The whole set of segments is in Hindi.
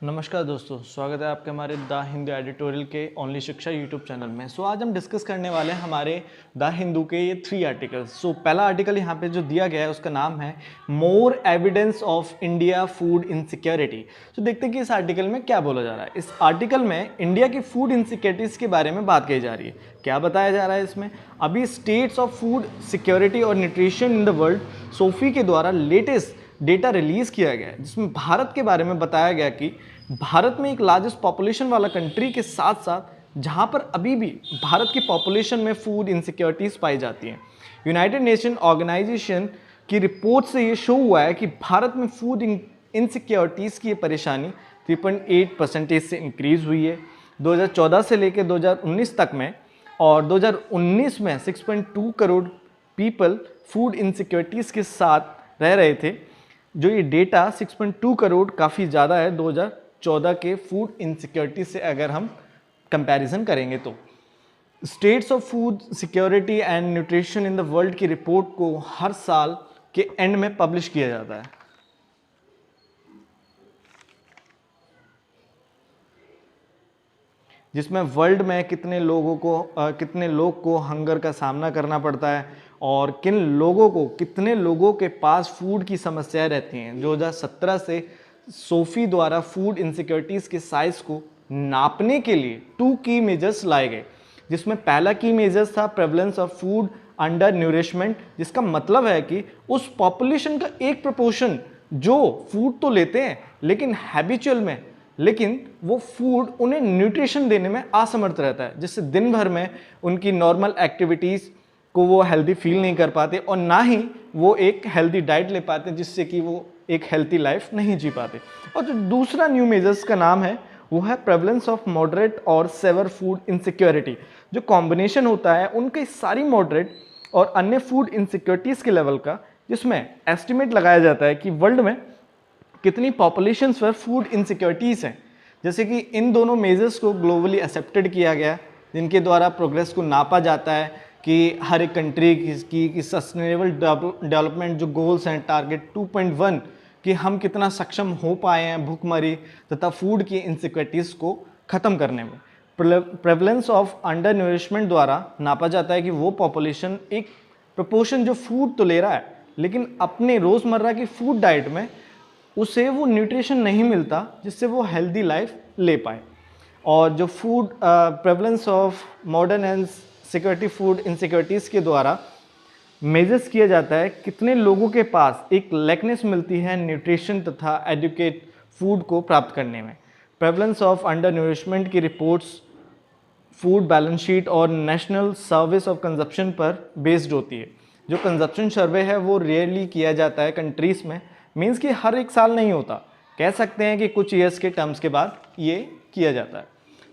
नमस्कार दोस्तों, स्वागत है आपके हमारे द हिंदू एडिटोरियल के ओनली शिक्षा यूट्यूब चैनल में। आज हम डिस्कस करने वाले हैं हमारे द हिंदू के ये 3 आर्टिकल्स। पहला आर्टिकल यहाँ पे जो दिया गया है उसका नाम है मोर evidence of India food insecurity. देखते हैं कि इस आर्टिकल में क्या बोला जा रहा है। इस आर्टिकल में इंडिया की फूड इनसिक्योरिटीज़ के बारे में बात कही जा रही है। क्या बताया जा रहा है इसमें? अभी स्टेट्स ऑफ फूड सिक्योरिटी और nutrition in the world Sophie के द्वारा लेटेस्ट डेटा रिलीज किया गया है, जिसमें भारत के बारे में बताया गया कि भारत में एक लार्जेस्ट पॉपुलेशन वाला कंट्री के साथ साथ जहां पर अभी भी भारत की पॉपुलेशन में फूड इनसिक्योरिटीज पाई जाती हैं। यूनाइटेड नेशन ऑर्गेनाइजेशन की रिपोर्ट से ये शो हुआ है कि भारत में फूड इनसिक्योरिटीज़ की ये परेशानी 3.8% से इंक्रीज हुई है 2014 से लेकर 2019 तक में, और 2019 में 6.2 करोड़ पीपल फूड इनसिक्योरिटीज़ के साथ रह रहे थे। जो ये डेटा 6.2 करोड़ काफ़ी ज़्यादा है 2014 के फूड इनसिक्योरिटी से अगर हम कंपैरिजन करेंगे तो। States of food security and nutrition in the world की रिपोर्ट को हर साल के एंड में पब्लिश किया जाता है। जिसमें वर्ल्ड में कितने लोग को हंगर का सामना करना पड़ता है और कितने लोगों के पास फूड की समस्याएं रहती हैं। 2017 से सोफी द्वारा फूड इनसिक्योरिटीज़ के साइज को नापने के लिए 2 की मेजर्स लाए गए, जिसमें पहला की मेजर्स था prevalence of food under nourishment, जिसका मतलब है कि उस पॉपुलेशन का एक प्रोपोर्शन जो फूड तो लेते हैं लेकिन हैबिचुअल में, लेकिन वो फूड उन्हें न्यूट्रिशन देने में असमर्थ रहता है, जिससे दिन भर में उनकी नॉर्मल एक्टिविटीज़ को वो हेल्दी फील नहीं कर पाते और ना ही वो एक हेल्दी डाइट ले पाते, जिससे कि वो एक हेल्थी लाइफ नहीं जी पाते। और जो दूसरा न्यू मेजर्स का नाम है वो है प्रेवलेंस ऑफ मॉडरेट और सेवर फूड इनसिक्योरिटी, जो कॉम्बिनेशन होता है उनकी सारी मॉडरेट और अन्य फूड इनसिक्योरिटीज़ के लेवल का, जिसमें एस्टिमेट लगाया जाता है कि वर्ल्ड में कितनी पॉपुलेशंस पर फूड इनसिक्योरिटीज़ हैं। जैसे कि इन दोनों मेजर्स को ग्लोबली एक्सेप्टेड किया गया, जिनके द्वारा प्रोग्रेस को नापा जाता है कि हर एक कंट्री की सस्टेनेबल डेवलपमेंट जो गोल्स हैं, टारगेट 2.1, कि हम कितना सक्षम हो पाए हैं भूखमरी तथा फूड की इनसिक्योरिटीज़ को ख़त्म करने में। प्रेवलेंस ऑफ अंडर न्यूरिशमेंट द्वारा नापा जाता है कि वो पॉपुलेशन एक प्रोपोर्शन जो फूड तो ले रहा है लेकिन अपने रोज़मर्रा की फूड डाइट में उसे वो न्यूट्रिशन नहीं मिलता जिससे वो हेल्दी लाइफ ले पाए। और जो food prevalence of modern and security food insecurities के द्वारा मेजर्स किया जाता है कितने लोगों के पास एक लैकनेस मिलती है न्यूट्रिशन तथा एडुकेट फूड को प्राप्त करने में। प्रेवलेंस ऑफ अंडर न्यूरिशमेंट की रिपोर्ट्स फूड बैलेंस शीट और नेशनल सर्विस ऑफ कंजप्शन पर बेस्ड होती है। जो कंजप्शन सर्वे है वो रेयरली किया जाता है कंट्रीज़ में, मीन्स कि हर एक साल नहीं होता, कह सकते हैं कि कुछ ईयर्स के टर्म्स के बाद ये किया जाता है।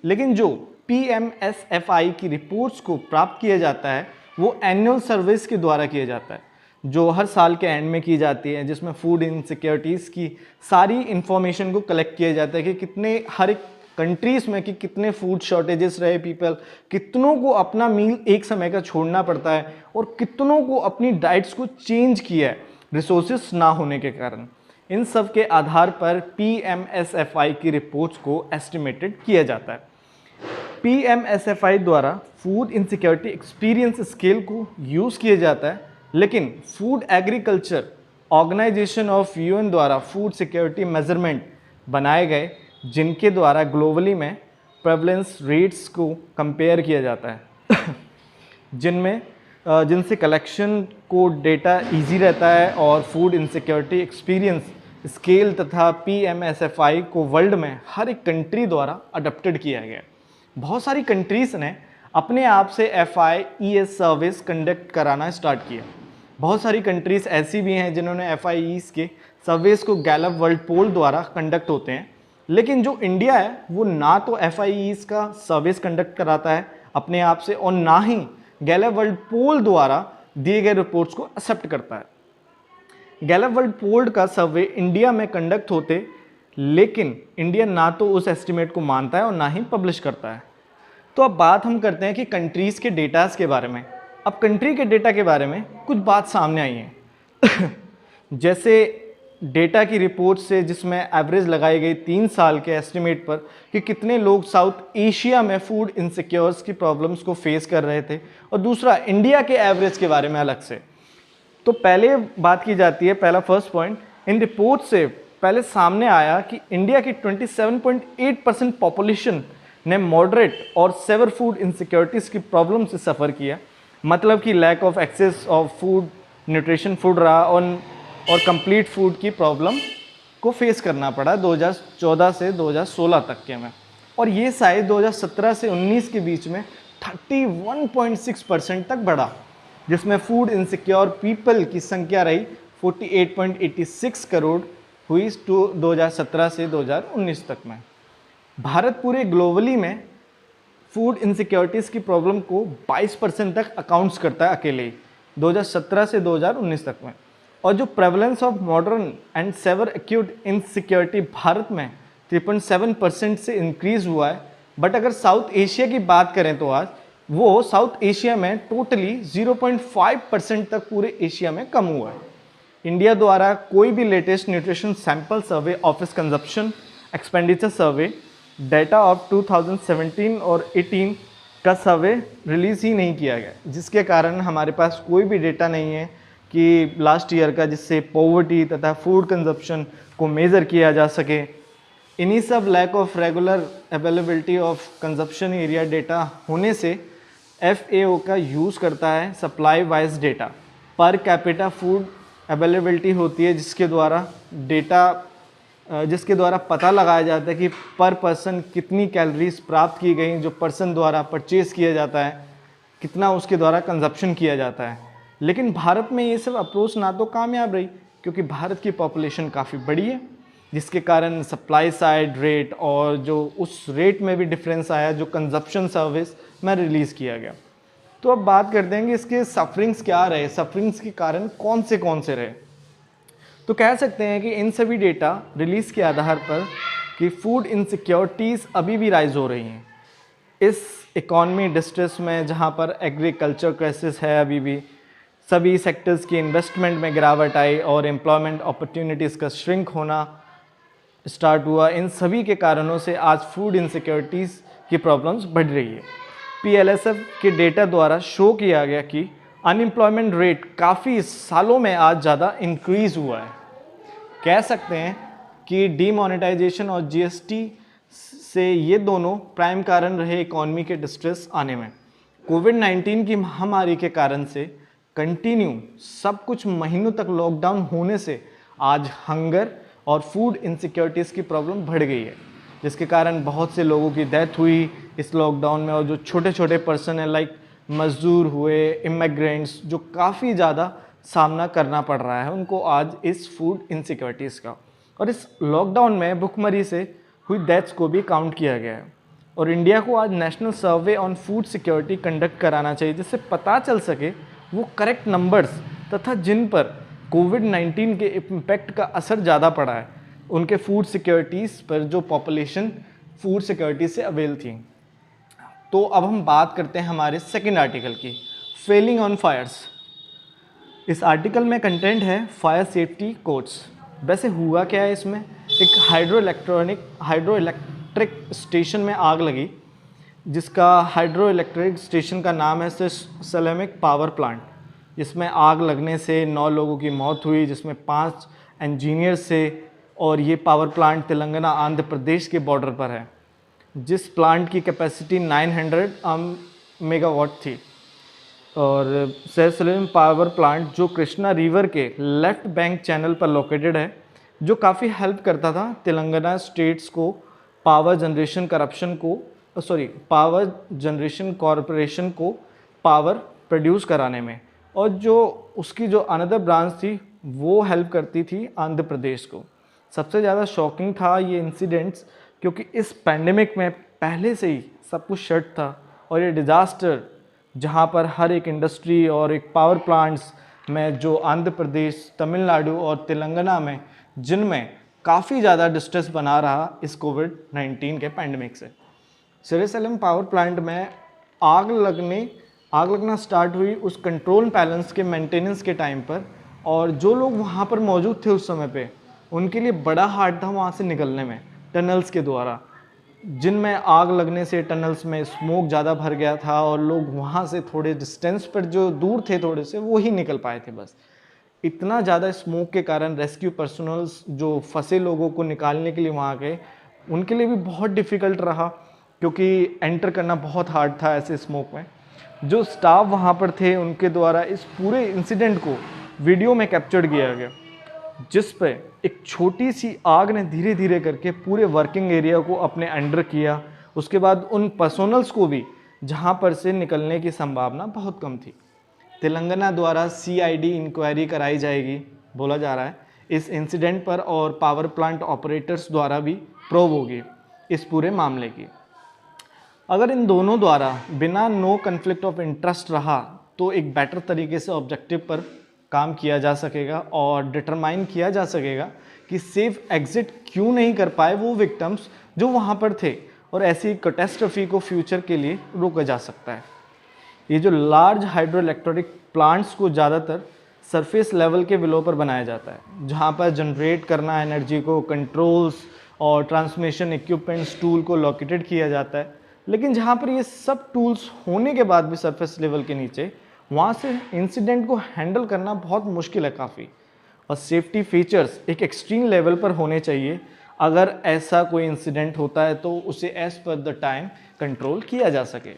लेकिन जो PMSFI की रिपोर्ट्स को प्राप्त किया जाता है वो एनुअल सर्विस के द्वारा किया जाता है, जो हर साल के एंड में की जाती है, जिसमें फूड इनसिक्योरिटीज़ की सारी इंफॉर्मेशन को कलेक्ट किया जाता है कि कितने हर एक कंट्रीज़ में कि कितने फूड शॉर्टेजेस रहे पीपल, कितनों को अपना मील एक समय का छोड़ना पड़ता है और कितनों को अपनी डाइट्स को चेंज किया है रिसोर्सेस ना होने के कारण। इन सब के आधार पर PMSFI की रिपोर्ट्स को एस्टिमेटेड किया जाता है। PMSFI द्वारा फूड इनसिक्योरिटी एक्सपीरियंस स्केल को यूज़ किया जाता है, लेकिन food agriculture organization of UN द्वारा फूड सिक्योरिटी मेजरमेंट बनाए गए, जिनके द्वारा ग्लोबली में प्रेवलेंस रेट्स को कंपेयर किया जाता है जिनसे कलेक्शन को डेटा इजी रहता है और फूड इनसिक्योरिटी एक्सपीरियंस स्केल तथा PMSFI को वर्ल्ड में हर एक कंट्री द्वारा अडॉप्टेड किया गया। बहुत सारी कंट्रीज़ ने अपने आप से FIES सर्विस कंडक्ट कराना स्टार्ट किया। बहुत सारी कंट्रीज़ ऐसी भी हैं जिन्होंने FIES के सर्विस को गैलप वर्ल्ड पोल द्वारा कंडक्ट होते हैं, लेकिन जो इंडिया है वो ना तो FIES का सर्विस कंडक्ट कराता है अपने आप से और ना ही गैलप वर्ल्ड पोल द्वारा दिए गए रिपोर्ट्स को एक्सेप्ट करता है। गैलप वर्ल्ड पोल का सर्वे इंडिया में कंडक्ट होते, लेकिन इंडिया ना तो उस एस्टिमेट को मानता है और ना ही पब्लिश करता है। तो अब बात हम करते हैं कि कंट्रीज़ के डेटास के बारे में। अब कंट्री के डेटा के बारे में कुछ बात सामने आई है जैसे डेटा की रिपोर्ट से, जिसमें एवरेज लगाई गई 3 साल के एस्टिमेट पर कि कितने लोग साउथ एशिया में फूड इनसिक्योर्स की प्रॉब्लम्स को फेस कर रहे थे, और दूसरा इंडिया के एवरेज के बारे में अलग से। तो पहले बात की जाती है, पहला फर्स्ट पॉइंट, इन रिपोर्ट से पहले सामने आया कि इंडिया की 27.8% पॉपुलेशन ने मॉडरेट और सेवर फूड इनसिक्योरिटीज़ की प्रॉब्लम से सफ़र किया। मतलब कि lack of access of food, nutrition food रहा, और कंप्लीट फूड की प्रॉब्लम को फेस करना पड़ा 2014 से 2016 तक के में। और ये शायद 2017 से 19 के बीच में 31.6% तक बढ़ा, जिसमें फूड इनसिक्योर पीपल की संख्या रही 48.86 करोड़ हुई 2017 से 2019 तक में। भारत पूरे ग्लोबली में फूड इनसिक्योरिटीज़ की प्रॉब्लम को 22% तक अकाउंट्स करता है अकेले ही 2017 से 2019 तक में। और जो prevalence of modern and severe acute insecurity Bharat में 3.7% से इंक्रीज़ हुआ है। बट अगर साउथ एशिया की बात करें तो आज वो साउथ एशिया में टोटली 0.5% तक पूरे एशिया में कम हुआ है। इंडिया द्वारा कोई भी latest nutrition sample survey, office consumption expenditure survey data of 2017 और 18 का सर्वे रिलीज़ ही नहीं किया गया, जिसके कारण हमारे पास कोई भी डेटा नहीं है कि लास्ट ईयर का, जिससे पॉवर्टी तथा फूड कंजप्शन को मेज़र किया जा सके। इन्हीं सब lack of regular availability of consumption area data होने से FAO का यूज़ करता है supply wise data, per capita food availability होती है, जिसके द्वारा पता लगाया जाता है कि पर पर्सन कितनी कैलोरीज प्राप्त की गई, जो पर्सन द्वारा परचेज़ किया जाता है, कितना उसके द्वारा कंजप्शन किया जाता है। लेकिन भारत में ये सब अप्रोच ना तो कामयाब रही, क्योंकि भारत की पॉपुलेशन काफ़ी बड़ी है, जिसके कारण सप्लाई साइड रेट और जो उस रेट में भी डिफरेंस आया जो कंजप्शन सर्विस में रिलीज़ किया गया। तो अब बात करते हैं कि इसके सफरिंग्स क्या रहे, सफरिंग्स के कारण कौन से रहे। तो कह सकते हैं कि इन सभी डेटा रिलीज़ के आधार पर कि फूड इनसिक्योरिटीज़ अभी भी राइज हो रही हैं इस इकॉनमी डिस्ट्रेस में, जहाँ पर एग्रीकल्चर क्राइसिस है, अभी भी सभी सेक्टर्स की इन्वेस्टमेंट में गिरावट आई और एम्प्लॉयमेंट अपॉर्चुनिटीज़ का श्रिंक होना स्टार्ट हुआ। इन सभी के कारणों से आज फूड इनसिक्योरिटीज़ की प्रॉब्लम्स बढ़ रही है। PLSF के डेटा द्वारा शो किया गया कि अनएम्प्लॉयमेंट रेट काफ़ी सालों में आज ज़्यादा इंक्रीज़ हुआ है। कह सकते हैं कि डीमोनेटाइजेशन और GST से ये दोनों प्राइम कारण रहे इकॉनमी के डिस्ट्रेस आने में। कोविड-19 की महामारी के कारण से कंटिन्यू सब कुछ महीनों तक लॉकडाउन होने से आज हंगर और फूड इनसिक्योरिटीज़ की प्रॉब्लम बढ़ गई है, जिसके कारण बहुत से लोगों की डेथ हुई इस लॉकडाउन में। और जो छोटे छोटे पर्सन हैं, लाइक मजदूर हुए, इमिग्रेंट्स, जो काफ़ी ज़्यादा सामना करना पड़ रहा है उनको आज इस फूड इनसिक्योरिटीज़ का। और इस लॉकडाउन में भुखमरी से हुई डेथ्स को भी काउंट किया गया है। और इंडिया को आज national survey on food security conduct कराना चाहिए, जिससे पता चल सके वो करेक्ट नंबर्स तथा जिन पर कोविड-19 के इम्पैक्ट का असर ज़्यादा पड़ा है, उनके फूड सिक्योरिटीज़ पर जो पॉपुलेशन फूड सिक्योरिटी से अवेल थी। तो अब हम बात करते हैं हमारे सेकंड आर्टिकल की, फेलिंग ऑन फायर्स। इस आर्टिकल में कंटेंट है फायर सेफ्टी कोड्स। वैसे हुआ क्या है इसमें, एक हाइड्रो इलेक्ट्रिक स्टेशन में आग लगी, जिसका हाइड्रो इलेक्ट्रिक स्टेशन का नाम है सेरेमिक पावर प्लांट, जिसमें आग लगने से 9 लोगों की मौत हुई, जिसमें 5 इंजीनियर्स से। और ये पावर प्लांट तेलंगाना आंध्र प्रदेश के बॉर्डर पर है, जिस प्लांट की कैपेसिटी 900 मेगावाट थी। और सेरेमिक पावर प्लांट जो कृष्णा रिवर के लेफ्ट बैंक चैनल पर लोकेटेड है, जो काफ़ी हेल्प करता था तेलंगाना स्टेट्स को पावर जनरेशन कॉरपोरेशन को पावर प्रोड्यूस कराने में। और जो उसकी जो अनदर ब्रांच थी वो हेल्प करती थी आंध्र प्रदेश को। सबसे ज़्यादा शॉकिंग था ये इंसिडेंट्स, क्योंकि इस पैंडेमिक में पहले से ही सब कुछ शट था, और ये डिज़ास्टर जहाँ पर हर एक इंडस्ट्री और एक पावर प्लांट्स में जो आंध्र प्रदेश, तमिलनाडु और तेलंगाना में, जिनमें काफ़ी ज़्यादा डिस्ट्रेस बना रहा इस कोविड-19 के पैंडेमिक से। सेरेसलम पावर प्लांट में आग लगना स्टार्ट हुई उस कंट्रोल पैलेस के मेंटेनेंस के टाइम पर। और जो लोग वहाँ पर मौजूद थे उस समय पे, उनके लिए बड़ा हार्ड था वहाँ से निकलने में टनल्स के द्वारा, जिनमें आग लगने से टनल्स में स्मोक ज़्यादा भर गया था और लोग वहाँ से थोड़े डिस्टेंस पर जो दूर थे थोड़े से वो ही निकल पाए थे बस। इतना ज़्यादा स्मोक के कारण रेस्क्यू पर्सनल्स जो फंसे लोगों को निकालने के लिए वहाँ गए, उनके लिए भी बहुत डिफ़िकल्ट रहा, क्योंकि एंटर करना बहुत हार्ड था ऐसे स्मोक में। जो स्टाफ वहाँ पर थे उनके द्वारा इस पूरे इंसिडेंट को वीडियो में कैप्चर किया गया, जिस पे एक छोटी सी आग ने धीरे धीरे करके पूरे वर्किंग एरिया को अपने अंडर किया। उसके बाद उन पर्सोनल्स को भी जहाँ पर से निकलने की संभावना बहुत कम थी। तेलंगाना द्वारा CID इंक्वायरी कराई जाएगी बोला जा रहा है इस इंसिडेंट पर, और पावर प्लांट ऑपरेटर्स द्वारा भी प्रोब होगी इस पूरे मामले की। अगर इन दोनों द्वारा बिना नो कन्फ्लिक्ट ऑफ इंटरेस्ट रहा तो एक बेटर तरीके से ऑब्जेक्टिव पर काम किया जा सकेगा और डिटरमाइन किया जा सकेगा कि सेफ एग्जिट क्यों नहीं कर पाए वो विक्टिम्स जो वहाँ पर थे, और ऐसी कैटास्ट्रॉफी को फ्यूचर के लिए रोका जा सकता है। ये जो लार्ज हाइड्रो इलेक्ट्रिक प्लांट्स को ज़्यादातर सरफेस लेवल के विलो पर बनाया जाता है, जहाँ पर जनरेट करना एनर्जी को कंट्रोल्स और ट्रांसमिशन इक्विपमेंट्स टूल को लोकेटेड किया जाता है। लेकिन जहाँ पर ये सब टूल्स होने के बाद भी सरफेस लेवल के नीचे, वहाँ से इंसिडेंट को हैंडल करना बहुत मुश्किल है काफ़ी, और सेफ्टी फीचर्स एक एक्सट्रीम लेवल पर होने चाहिए। अगर ऐसा कोई इंसिडेंट होता है तो उसे as per the time control किया जा सके।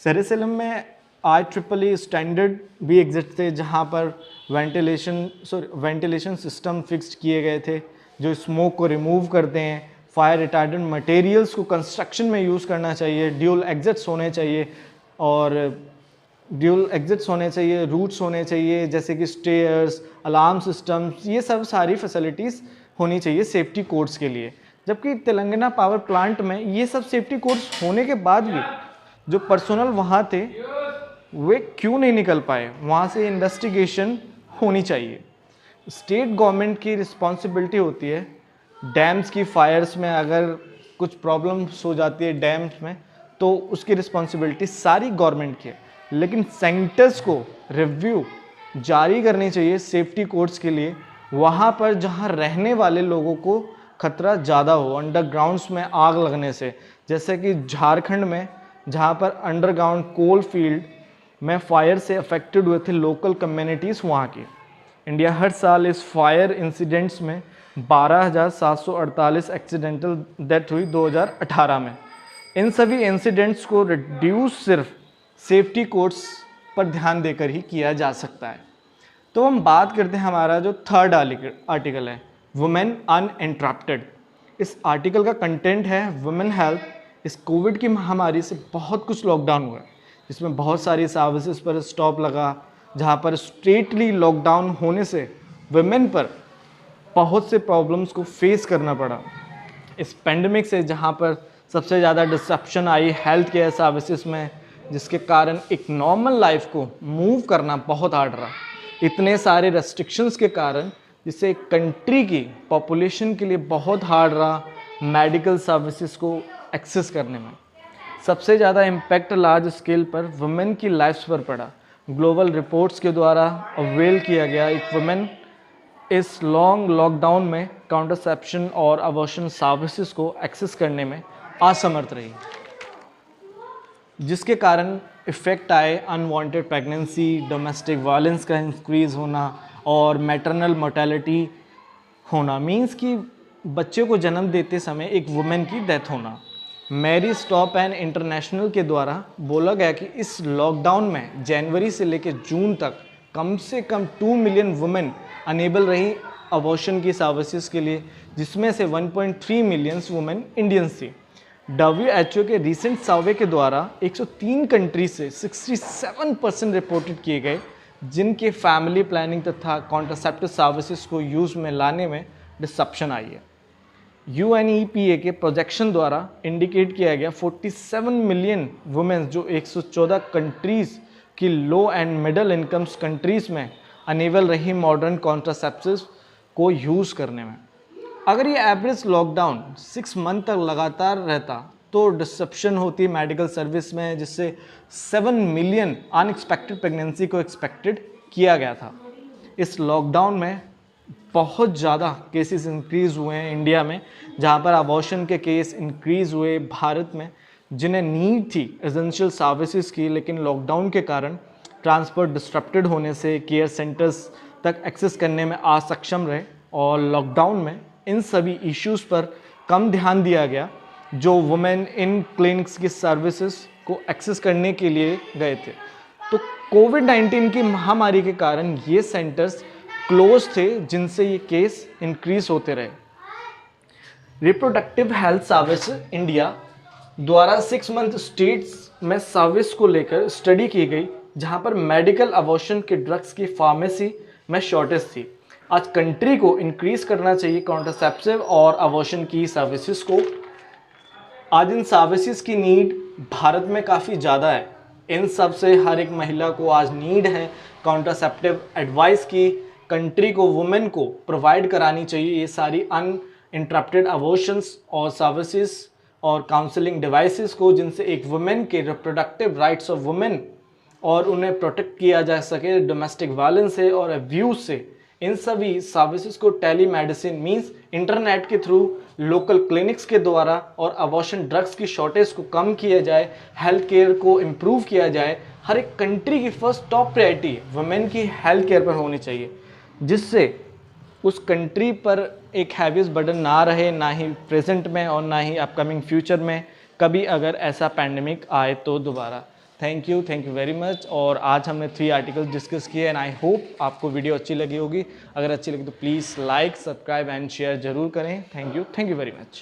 सेरेसेलम में IEEE स्टैंडर्ड भी एग्जिस्ट थे, जहाँ पर वेंटिलेशन सिस्टम फिक्स्ड किए गए थे जो स्मोक को रिमूव करते हैं। फायर रिटार्डेंट मटेरियल्स को कंस्ट्रक्शन में यूज़ करना चाहिए, ड्यूल एग्जिट्स होने चाहिए, रूट्स होने चाहिए जैसे कि स्टेयर्स, अलार्म सिस्टम्स, ये सब सारी फैसिलिटीज़ होनी चाहिए सेफ्टी कोड्स के लिए। जबकि तेलंगाना पावर प्लांट में ये सब सेफ्टी कोड्स होने के बाद भी जो पर्सोनल वहाँ थे वे क्यों नहीं निकल पाए, वहाँ से इन्वेस्टिगेशन होनी चाहिए। स्टेट गवर्नमेंट की रिस्पॉन्सिबिलिटी होती है डैम्स की फायर्स में, अगर कुछ प्रॉब्लम्स हो जाती है डैम्स में तो उसकी रिस्पॉन्सिबिलिटी सारी गवर्नमेंट की है, लेकिन सेंटर्स को रिव्यू जारी करनी चाहिए सेफ्टी कोड्स के लिए, वहाँ पर जहाँ रहने वाले लोगों को खतरा ज़्यादा हो अंडरग्राउंड्स में आग लगने से। जैसे कि झारखंड में जहाँ पर अंडरग्राउंड कोल फील्ड में फायर से अफेक्टेड हुए थे लोकल कम्युनिटीज़ वहाँ की। इंडिया हर साल इस फायर इंसिडेंट्स में 12,748 एक्सीडेंटल डेथ हुई 2018 में। इन सभी इंसिडेंट्स को रिड्यूस सिर्फ सेफ्टी कोड्स पर ध्यान देकर ही किया जा सकता है। तो हम बात करते हैं हमारा जो थर्ड आर्टिकल है, वुमेन अनइंटरप्टेड। इस आर्टिकल का कंटेंट है वुमेन हेल्थ। इस कोविड की महामारी से बहुत कुछ लॉकडाउन हुआ, जिसमें बहुत सारी सर्विसेज पर स्टॉप लगा, जहाँ पर स्ट्रेटली लॉकडाउन होने से वुमेन पर बहुत से प्रॉब्लम्स को फेस करना पड़ा। इस पेंडेमिक से जहाँ पर सबसे ज़्यादा डिसरप्शन आई हेल्थ केयर सर्विसेज में, जिसके कारण एक नॉर्मल लाइफ को मूव करना बहुत हार्ड रहा। इतने सारे रेस्ट्रिक्शंस के कारण जिससे एक कंट्री की पॉपुलेशन के लिए बहुत हार्ड रहा मेडिकल सर्विसेज को एक्सेस करने में। सबसे ज़्यादा इम्पैक्ट लार्ज स्केल पर वुमेन की लाइफ्स पर पड़ा। ग्लोबल रिपोर्ट्स के द्वारा अवेल किया गया एक वुमेन इस लॉन्ग लॉकडाउन में काउंटरसेप्शन और अबॉर्शन सर्विसेज को एक्सेस करने में असमर्थ रही, जिसके कारण इफ़ेक्ट आए अनवांटेड प्रेगनेंसी, डोमेस्टिक वायलेंस का इंक्रीज़ होना और मैटरनल मोर्टेलिटी होना, मींस कि बच्चे को जन्म देते समय एक वुमेन की डेथ होना। मैरी स्टॉप एंड इंटरनेशनल के द्वारा बोला गया कि इस लॉकडाउन में जनवरी से लेकर जून तक कम से कम 2 मिलियन वुमेन अनेबल रही अबॉर्शन की सर्विसेज के लिए, जिसमें से 1.3 मिलियन वुमेन इंडियंस थी। WHO के रिसेंट सर्वे के द्वारा 103 कंट्री से 67% रिपोर्टेड किए गए जिनके फैमिली प्लानिंग तथा कॉन्ट्रासेप्टिव सर्विसेज को यूज़ में लाने में डिसरप्शन आई है। UNEPA के प्रोजेक्शन द्वारा इंडिकेट किया गया 47 मिलियन वुमेन जो 114 कंट्रीज़ की लो एंड मिडिल इनकम्स कंट्रीज़ में अनेबल रही मॉडर्न कॉन्ट्रासेप्टिव्स को यूज़ करने में। अगर ये एवरेज लॉकडाउन 6 मंथ तक लगातार रहता तो डिसरप्शन होती मेडिकल सर्विस में, जिससे 7 मिलियन अनएक्सपेक्टेड प्रेगनेंसी को एक्सपेक्टेड किया गया था। इस लॉकडाउन में बहुत ज़्यादा केसेस इंक्रीज़ हुए हैं इंडिया में, जहाँ पर अबॉर्शन के केस इंक्रीज़ हुए भारत में, जिन्हें नीड थी एसेंशियल सर्विसेज की, लेकिन लॉकडाउन के कारण ट्रांसपोर्ट डिस्ट्रप्टेड होने से केयर सेंटर्स तक एक्सेस करने में असक्षम रहे, और लॉकडाउन में इन सभी इश्यूज़ पर कम ध्यान दिया गया जो वुमेन इन क्लिनिक्स की सर्विसेज को एक्सेस करने के लिए गए थे। तो कोविड-19 की महामारी के कारण ये सेंटर्स क्लोज थे, जिनसे ये केस इंक्रीज होते रहे। रिप्रोडक्टिव हेल्थ सर्विस इंडिया द्वारा 6 मंथ स्टेट्स में सर्विस को लेकर स्टडी की गई, जहां पर मेडिकल अबॉर्शन के ड्रग्स की फार्मेसी में शॉर्टेज थी। आज कंट्री को इंक्रीज करना चाहिए कॉन्ट्रासेप्टिव और अबॉर्शन की सर्विसेज को। आज इन सर्विसेज की नीड भारत में काफ़ी ज़्यादा है। इन सब से हर एक महिला को आज नीड है कॉन्ट्रासेप्टिव एडवाइस की। कंट्री को वुमेन को प्रोवाइड करानी चाहिए ये सारी अनइंटरप्टेड अबॉर्शंस और सर्विसेज और काउंसलिंग डिवाइसेस को, जिनसे एक वुमेन के रिप्रोडक्टिव राइट्स ऑफ वुमेन और उन्हें प्रोटेक्ट किया जा सके डोमेस्टिक वायलेंस से और अब्यूज से। इन सभी सर्विसेज को टेली मेडिसिन मीन्स इंटरनेट के थ्रू, लोकल क्लिनिक्स के द्वारा और अबॉर्शन ड्रग्स की शॉर्टेज को कम किया जाए, हेल्थ केयर को इम्प्रूव किया जाए। हर एक कंट्री की फर्स्ट टॉप प्रायोरिटी वुमेन की हेल्थ केयर पर होनी चाहिए, जिससे उस कंट्री पर एक हैवीएस्ट बर्डन ना रहे, ना ही प्रेजेंट में और ना ही अपकमिंग फ्यूचर में कभी अगर ऐसा पैंडेमिक आए तो दोबारा। Thank you very much. और आज हमने 3 आर्टिकल्स डिस्कस किए एंड आई होप आपको वीडियो अच्छी लगी होगी। अगर अच्छी लगी तो please like, subscribe and share जरूर करें। Thank you very much.